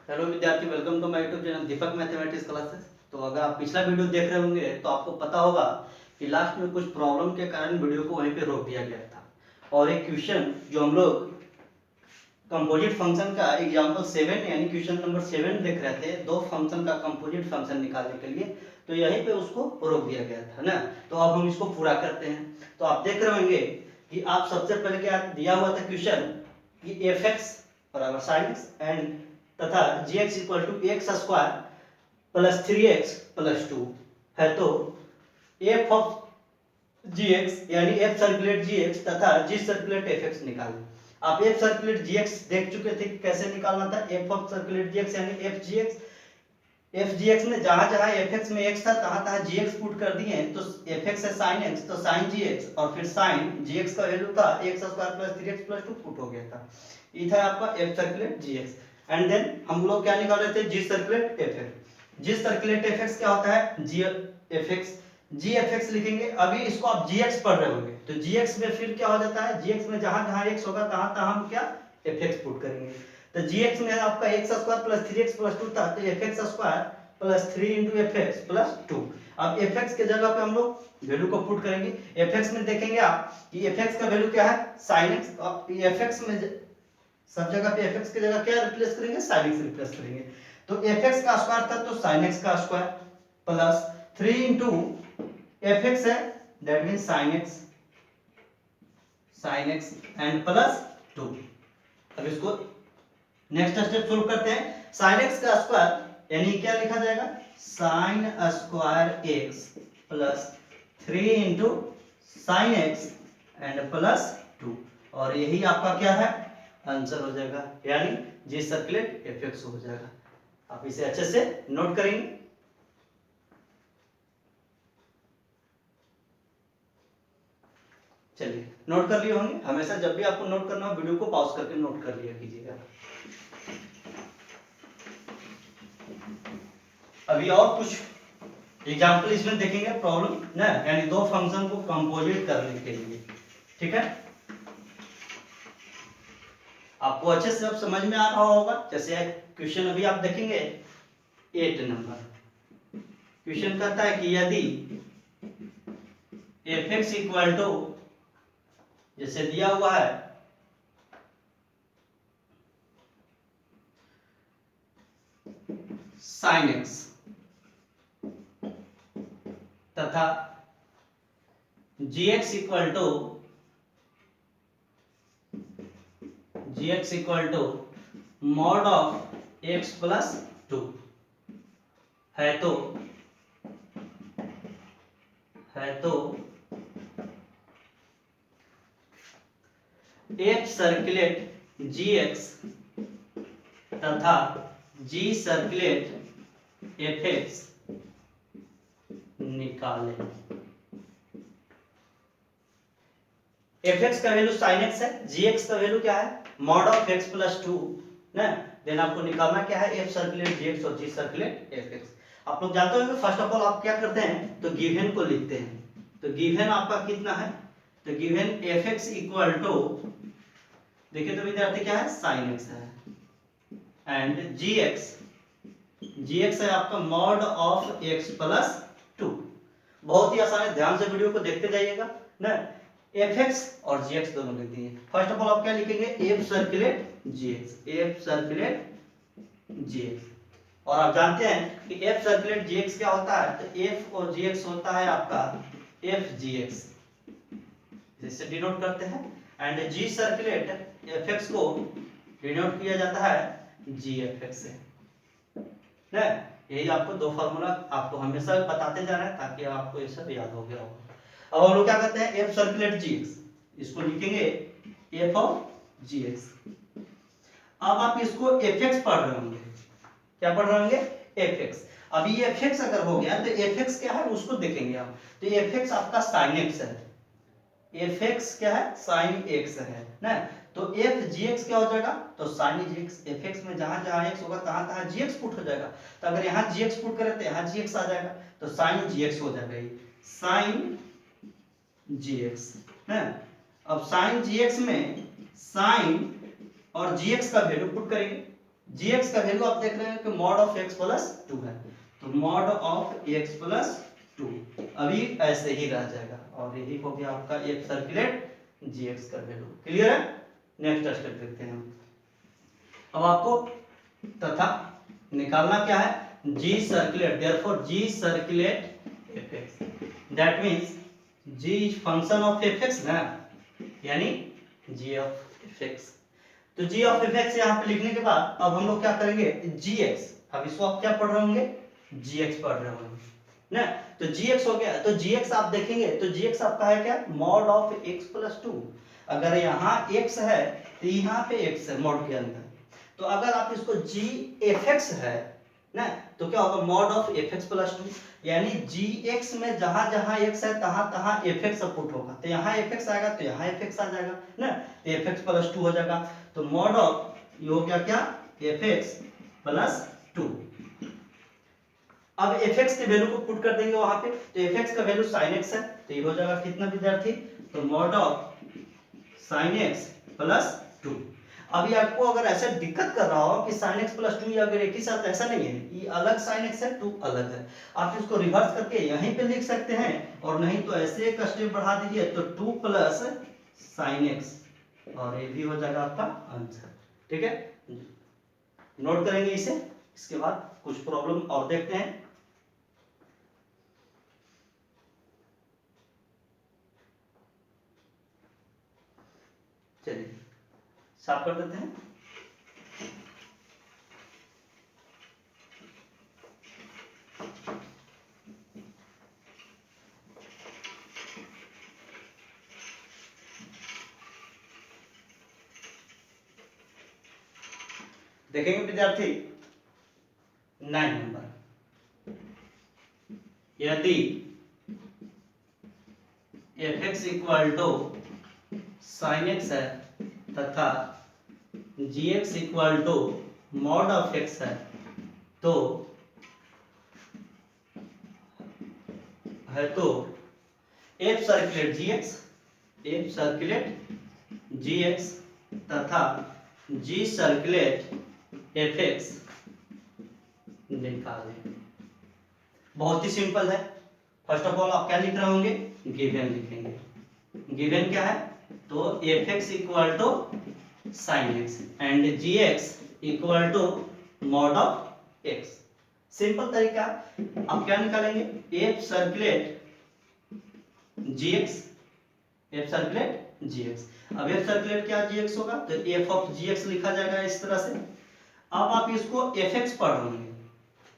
Hello विद्यार्थी, welcome to my YouTube channel Deepak mathematics classes. तो अगर आप पिछला वीडियो देख रहे होंगे तो आपको पता होगा कि लास्ट में कुछ प्रॉब्लम के कारण वीडियो को वहीं पे रोक दिया गया था और एक क्वेश्चन जो हम लोग कंपोजिट फंक्शन का एग्जांपल 7 यानी क्वेश्चन नंबर 7 देख रहे थे, दो फंक्शन का कंपोजिट फंक्शन निकालने के लिए, तो यहीं पे उसको रोक दिया गया था ना। तो अब हम इसको पूरा करते हैं। तो आप देख रहे होंगे कि आप सबसे पहले क्या दिया हुआ था क्वेश्चन कि एफ एक्स बराबर साइन एक्स एंड तथा g x equal to x square plus 3x plus 2 है। तो एफ ऑफ जी एक्स यानी एफ सर्कुलेट जी एक्स तथा जी सर्कुलेट एफ एक्स निकालें। आप एफ सर्कुलेट जी एक्स देख चुके थे कि कैसे निकालना था। F of circulate ji x यानी एफ जी एक्स, एफ जी एक्स में जहां जहां एफ एक्स में एक्स था तहां तहां जी एक्स पुट कर दिए। तो एफ एक्स है साइन एक्स, तो साइन जी एक्स और फिर साइन जी एक्स का वैल्यू था X square plus 3x plus 2 put हो गया था। ये था आपका F circulate ji X. And then हम लोग क्या निकाल रहे थे, जी सर्कुलेट एफ एक्स। जी सर्कुलेट एफ एक्स क्या होता है, G F x, G F X लिखेंगे। अभी इसको आप जी एक्स पढ़ रहे होंगे तो जी एक्स में फिर क्या हो जाता है, जी एक्स में जहां जहां एक्स होगा तहां तहां हम क्या एफ एक्स पुट करेंगे। तो जी एक्स में आपका x square plus 3x plus 2 था, तो F x square plus 3 into f x plus 2। अब एफ एक्स के जगह पे हम लोग वैल्यू को पुट करेंगे। एफ एक्स में देखेंगे आप कि एफ एक्स का वैल्यू क्या है, साइन एक्स। और एफ एक्स में सब जगह पे एफ एक्स की जगह क्या रिप्लेस करेंगे, साइन एक्स रिप्लेस करेंगे। तो एफ एक्स का स्क्वायर था तो साइन एक्स का square plus 3 into f x है that mean sine x and plus 2। अब इसको नेक्स्ट स्टेप सोल्व करते हैं। साइन एक्स का स्क्वायर यानी क्या लिखा जाएगा, sine square x plus 3 into sine x and plus 2। और यही आपका क्या है, आंसर हो जाएगा, यानी जी सर्कुलेट एफ एक्स हो जाएगा। आप इसे अच्छे से नोट करेंगे। चलिए, नोट कर लिए होंगे। हमेशा जब भी आपको नोट करना हो वीडियो को पॉज करके नोट कर लिया कीजिएगा। अभी और कुछ एग्जाम्पल इसमें देखेंगे प्रॉब्लम ना, यानी दो फंक्शन को कंपोजिट करने के लिए। ठीक है, आपको अच्छे से अब समझ में आ रहा होगा। जैसे क्वेश्चन अभी आप देखेंगे 8 नंबर क्वेश्चन कहता है कि यदि एफ एक्स इक्वल टू, जैसे दिया हुआ है साइन एक्स तथा g x equal to mod of x plus 2 है। तो एफ सर्कुलेट जी एक्स तथा जी सर्कुलेट एफ एक्स निकालें। एफ एक्स का वैल्यू साइन एक्स है, जी एक्स का वैल्यू क्या है, मॉड ऑफ एक्स प्लस 2 ना। देन आपको निकालना क्या है, एफ सर्कुलेट जी एक्स और जी सर्कुलेट एफ एक्स। आप लोग जानते होंगे फर्स्ट ऑफ ऑल आप क्या करते हैं, तो गिवन को लिखते हैं। तो गिवन आपका कितना है, तो given F x equal to, देखिए तो विद्यार्थी क्या है, साइन एक्स है एंड जी एक्स है आपका मॉड ऑफ एक्स प्लस 2। बहुत ही आसान है, ध्यान से वीडियो को देखते जाइएगा ना। एफ एक्स और जी एक्स दोनों लिख दिए। फर्स्ट ऑफ ऑल आप क्या लिखेंगे, एफ सर्कुलेट जी एक्स। और आप जानते हैं कि एफ सर्कुलेट जी एक्स क्या होता है, तो एफ और जी एक्स होता है आपका एफ जी एक्स, जिससे डिनोट करते हैं। And G circulate F X को डिनोट किया जाता है जी एफ एक्स से ना। यही आपको दो फार्मूला आपको हमेशा बताते जाना है ताकि आपको ये सब याद हो गया हो। अब हम लोग क्या करते हैं, एफ सर्कुलेट जी एक्स, इसको लिखेंगे एफ ऑफ जी एक्स। अब आप इसको एफ एक्स पढ़ रहे होंगे, क्या पढ़ रहे होंगे, एफ एक्स। अभी ये एफ एक्स अगर हो गया तो एफ एक्स क्या है उसको देखेंगे आप। तो एफ एक्स आपका साइन एक्स है, एफ एक्स क्या है, साइन एक्स है ना। तो एफ जी एक्स क्या हो जाएगा, तो sine G x. F x में जहां जहां एक्स होगा तहां तहां जी एक्स पुट हो जाएगा। तो अगर यहाँ जी एक्स पुट करें तो यहाँ जी एक्स आ जाएगा, तो साइन जी एक्स हो जाएगा, ये साइन जी एक्स है। अब साइन जी एक्स में साइन और जी एक्स का वैल्यू पुट करेंगे। जी एक्स का वैल्यू आप देख रहे हैं कि mod of x plus two है, तो mod of x plus two अभी ऐसे ही रह जाएगा, और यही हो गया आपका एफ सर्कुलेट जी एक्स का वैल्यू। क्लियर है? नेक्स्ट स्टेप देखते हैं हम। अब आपको तथा निकालना क्या है, g circulate, therefore g circulate F x, that means g is function of f x ना, यानी जी ऑफ एफ एक्स। तो जी ऑफ एफ एक्स यहाँ पे लिखने के बाद अब हम लोग क्या करेंगे, जी एक्स, अब इसको आप क्या पढ़ रहे होंगे, जी एक्स पढ़ रहे होंगे ना। तो जी एक्स हो गया, तो जी एक्स आप देखेंगे तो जी एक्स आपका है क्या, mod of x plus two. अगर यहाँ x है तो यहाँ पे x है मॉड के अंदर, तो अगर आप इसको जी एफ एक्स है ना, तो क्या होगा, mod of f x plus two, यानी जी एक्स में जहां जहां x है तहां तहां एफ एक्स पुट होगा, तो यहाँ एफ एक्स आएगा तो यहाँ एफ एक्स आ जाएगा ना, तो एफ एक्स प्लस टू हो जाएगा। तो मॉड ऑफ ये हो गया क्या, एफ एक्स प्लस टू। अब एफ एक्स के वैल्यू को पुट कर देंगे वहां पे, तो एफ एक्स का वैल्यू साइन एक्स है, तो ये हो जाएगा कितना विद्यार्थी, तो mod of sine x plus two. अभी आपको अगर ऐसे दिक्कत कर रहा हो कि साइन एक्स प्लस टू अगर एक ही साथ, ऐसा नहीं है, ये अलग साइन एक्स है, टू अलग है, आप इसको रिवर्स करके यहीं पे लिख सकते हैं, और नहीं तो ऐसे एक स्टेप बढ़ा दीजिए तो टू प्लस साइन एक्स, और ये भी हो जाएगा आपका आंसर। ठीक है, नोट करेंगे इसे, इसके बाद कुछ प्रॉब्लम और देखते हैं। चलिए साफ कर देते हैं। देखेंगे विद्यार्थी 9 नंबर, यदि f x equal to sine x है तथा g x equal to mod of x है, तो एफ सर्कुलेट जी एक्स, एफ सर्कुलेट जी एक्स तथा जी सर्कुलेट एफ एक्स निकालें। बहुत ही सिंपल है। फर्स्ट ऑफ ऑल आप क्या लिख रहे होंगे, गिवन लिखेंगे। गिवन क्या है, तो F x equal to sine x and G x equal to mod of X. Simple तरीका, आप क्या निकालेंगे, एफ सर्कुलेट जी एक्स, एफ सर्कुलेट जी एक्स। अब एफ सर्कुलेट क्या जी एक्स होगा, तो एफ ऑफ जी एक्स लिखा जाएगा इस तरह से। अब आप इसको एफ एक्स पढ़ रहे होंगे,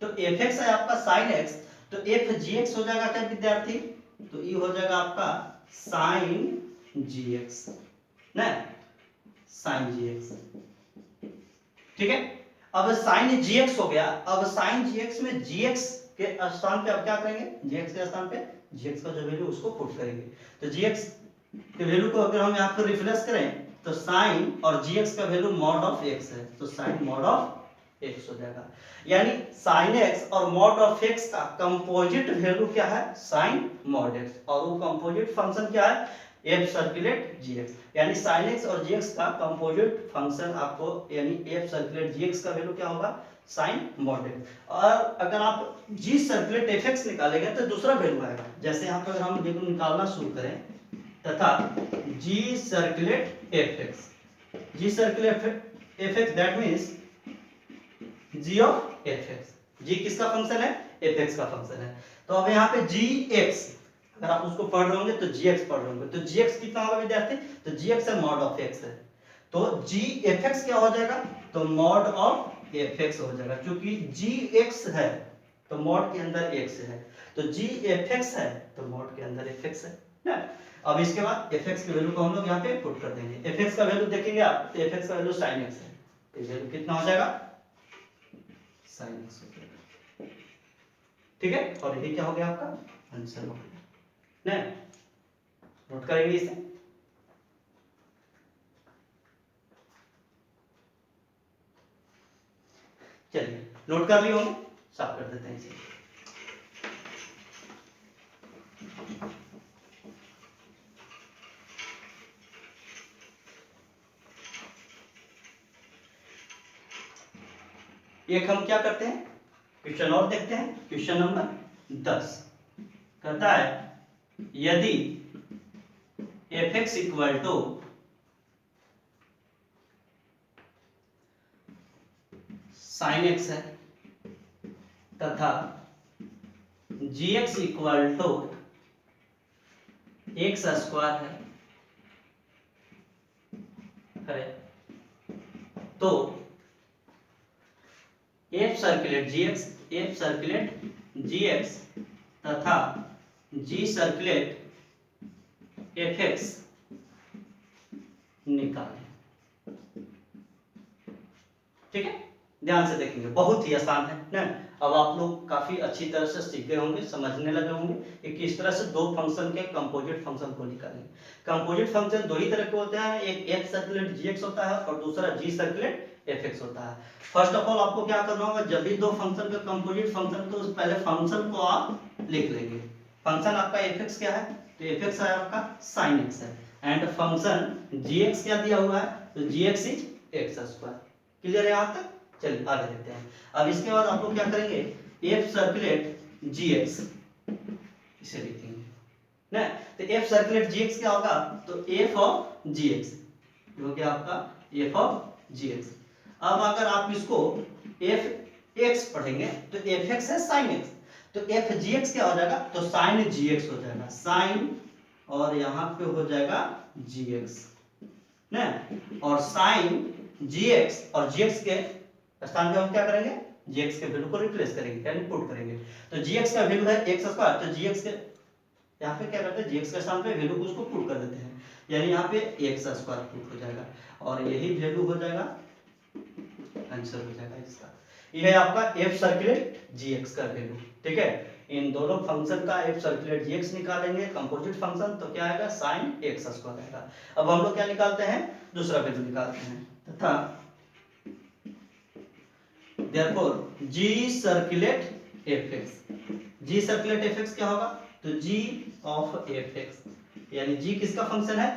तो एफ एक्स है आपका साइन एक्स, तो एफ जी एक्स हो जाएगा क्या विद्यार्थी, तो ये हो जाएगा आपका साइन जी एक्स ना, साइन जी एक्स। ठीक है, अब साइन जी एक्स हो गया, अब साइन जी एक्स में जी एक्स के स्थान पे अब क्या करेंगे, जी एक्स के स्थान पे जी एक्स का जो वैल्यू उसको पुट करेंगे। तो जी एक्स के वैल्यू को अगर हम यहाँ पर रिप्लेस करें तो साइन और जी एक्स का वैल्यू मॉड ऑफ एक्स है, तो साइन मॉड ऑफ एक्स हो जाएगा। यानी साइन एक्स और मॉड ऑफ एक्स का कंपोजिट वैल्यू क्या है, साइन मॉड एक्स, और वो कंपोजिट फंक्शन क्या है, एफ सर्कुलेट जी एक्स। यानी साइन एक्स और जी एक्स का कंपोजिट फंक्शन आपको, यानी एफ सर्कुलेट जी एक्स का वैल्यू क्या होगा, साइन मॉड एक्स। और अगर आप जी सर्कुलेट एफ एक्स निकालेंगे तो दूसरा वैल्यू आएगा, जैसे यहाँ पर अगर हम वैल्यू निकालना शुरू करें, तथा g circulate F x, ji circulate F x that means g of f x. G किसका फंक्शन है, एफ एक्स का फंक्शन है। तो अब यहाँ पे जी एक्स, अगर आप उसको पढ़ रहे होंगे तो जी एक्स पढ़ रहे होंगे, तो जी एक्स कितना होगा विद्यार्थी, तो जी एक्स है मॉड ऑफ एक्स है, तो जी एफ एक्स क्या हो जाएगा, तो मॉड ऑफ एफ एक्स हो जाएगा, क्योंकि जी एक्स है तो मॉड के अंदर एक्स है, तो जी एफ एक्स है तो मॉड के अंदर एफ एक्स है ना। अब इसके बाद एफ एक्स की वैल्यू को हम लोग यहाँ पे पुट कर देंगे। एफ एक्स का वैल्यू देखेंगे आप, तो एफ एक्स का वैल्यू साइन एक्स है, तो वैल्यू कितना हो जाएगा, साइन एक्स हो जाएगा। ठीक है, और ये क्या हो गया आपका आंसर हो गया ना, नोट करेंगे इसे। चलिए नोट कर लिए होंगे, साफ कर देते हैं इसे। एक हम क्या करते हैं, क्वेश्चन और देखते हैं। क्वेश्चन नंबर 10 कहता है यदि f(x) equal to sin x है तथा gx equal to x square है तो f सर्कुलेट gx तथा g सर्कुलेट fx निकालें। ठीक है, ध्यान से देखेंगे, बहुत ही आसान है ना। अब आप लोग काफी अच्छी तरह से सीख गए होंगे, समझने लगे होंगे कि किस तरह से दो फंक्शन के कंपोजिट फंक्शन को निकालें। कंपोजिट फंक्शन दो ही तरह के होते हैं, एक f सर्कुलेट gx होता है और दूसरा g सर्कुलेट fx होता है। फर्स्ट ऑफ ऑल आपको क्या करना होगा, जब भी दो फंक्शन का कंपोजिट फंक्शन तो पहले फंक्शन को आप लिख लेंगे। फंक्शन आपका fx क्या है, तो fx है आपका sin x है, एंड फंक्शन gx क्या दिया हुआ है, तो gx is x square. Clear है यहाँ तक? चलिए आगे देखते हैं। अब इसके बाद आप लोग क्या करेंगे, f सर्कुलेट gx इसे लिखेंगे ना। तो f सर्कुलेट gx क्या होगा, तो f ऑफ gx जो कि आपका f ऑफ gx। अब अगर आप इसको fx पढ़ेंगे तो fx है sin x, तो f gx क्या हो जाएगा, तो sin gx हो जाएगा, sin और यहाँ पे हो जाएगा gx ना, और sin gx और gx के स्थान पे हम क्या करेंगे, gx के वैल्यू को रिप्लेस करेंगे यानी पुट करेंगे। तो gx का वैल्यू है x स्क्वायर, तो gx के यहाँ पे क्या करते हैं, gx के स्थान पे वैल्यू को उसको पुट कर देते हैं, यानी यहाँ पे x स्क्वायर पुट हो जाएगा और यही वैल्यू हो जाएगा, आंसर हो जाएगा इसका। ये है आपका f सर्कुलेट gx का वैल्यू। ठीक है, इन दोनों फंक्शन का f सर्कुलेट gx निकालेंगे कंपोजिट फंक्शन, तो क्या आएगा, sin x स्क्वायर आएगा। अब हम लोग क्या निकालते हैं, दूसरा वैल्यू निकालते हैं, तथा therefore g सर्कुलेट fx क्या होगा, तो g ऑफ fx यानी g किसका फंक्शन है,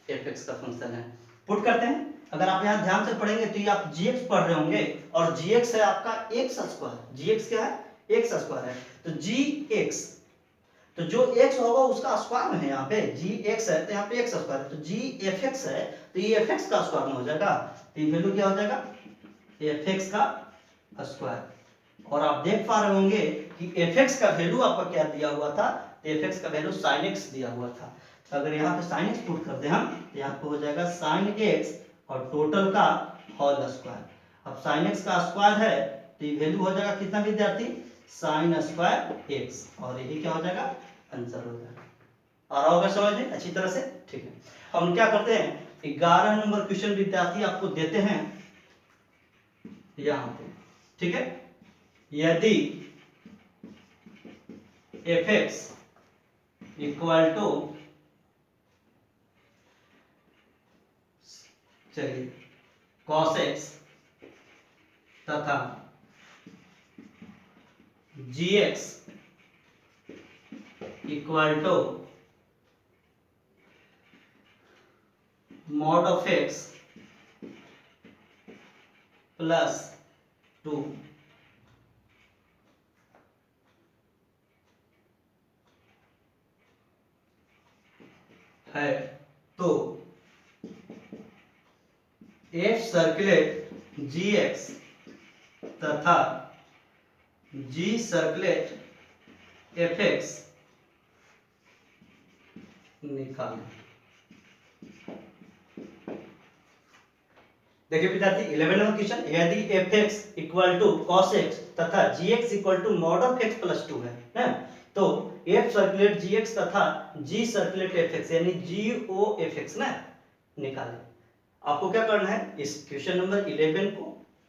fx का फंक्शन है। पुट करते हैं, अगर आप यहाँ ध्यान से पढ़ेंगे तो ये आप gx पढ़ रहे होंगे और gx है आपका x स्क्वायर, gx क्या है, x स्क्वायर है, तो gx तो जो x होगा उसका स्क्वायर में है, यहाँ पे gx है तो यहाँ पे x स्क्वायर है, तो g fx है तो ये fx का स्क्वायर में हो जाएगा, तो ये वैल्यू क्या हो जाएगा, fx का स्क्वायर। और आप देख पा रहे होंगे कि fx का वैल्यू आपका क्या दिया हुआ था, तो fx का वैल्यू sin x दिया हुआ था, तो अगर यहाँ पे sin x पुट करते हैं हम तो यहाँ पे हो जाएगा sin x और टोटल का होल स्क्वायर। अब sin x का स्क्वायर है तो ये वैल्यू हो जाएगा कितना विद्यार्थी, sin स्क्वायर x, और यही क्या हो जाएगा, आंसर हो जाएगा। आ रहा होगा समझ में अच्छी तरह से? ठीक है, हम क्या करते हैं, 11 नंबर क्वेश्चन विद्यार्थी आपको देते हैं यहाँ पे। ठीक है, यदि fx इक्वल टू, चलिए cos x तथा gx equal to mod of x plus 2 है, तो f सर्कुलेट gx तथा g सर्कुलेट fx निकालें। देखिए विद्यार्थी 11 नंबर क्वेश्चन, यदि fx equal to cos x तथा gx equal to mod of x plus 2 है ना, तो f सर्कुलेट gx तथा g सर्कुलेट fx यानी g o fx ना निकालें। आपको क्या करना है, इस क्वेश्चन नंबर 11 को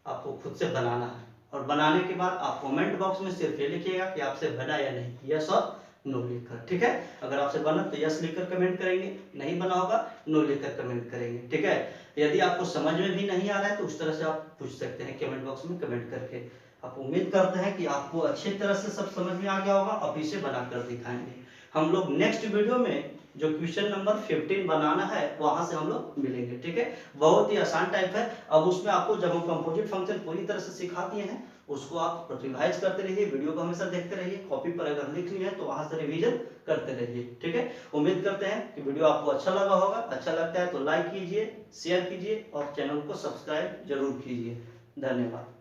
आपको खुद से बनाना है, और बनाने के बाद आप कमेंट बॉक्स में सिर्फ ये लिखिएगा कि आपसे बना या नहीं, यस और नो लिखकर। ठीक है, अगर आपसे बना तो यस लिखकर कमेंट करेंगे, नहीं बना होगा नो लिखकर कमेंट करेंगे। ठीक है, यदि आपको समझ में भी नहीं आ रहा है तो उस तरह से आप पूछ सकते हैं कमेंट बॉक्स में कमेंट करके। आप उम्मीद करते हैं कि आपको अच्छी तरह से सब समझ में आ गया होगा, अब इसे बनाकर दिखाएंगे। हम लोग नेक्स्ट वीडियो में जो क्वेश्चन नंबर 15 बनाना है वहां से हम लोग मिलेंगे। ठीक है, बहुत ही आसान टाइप है। अब उसमें आपको जब हम कंपोजिट फंक्शन पूरी तरह से सिखा दिए हैं, उसको आप रिवाइज करते रहिए, वीडियो को हमेशा देखते रहिए, कॉपी पर अगर लिख लिए हैं तो वहां से रिवीजन करते रहिए। ठीक है, उम्मीद करते हैं कि वीडियो आपको अच्छा लगा होगा। अच्छा लगता है तो लाइक कीजिए, शेयर कीजिए और चैनल को सब्सक्राइब जरूर कीजिए। धन्यवाद।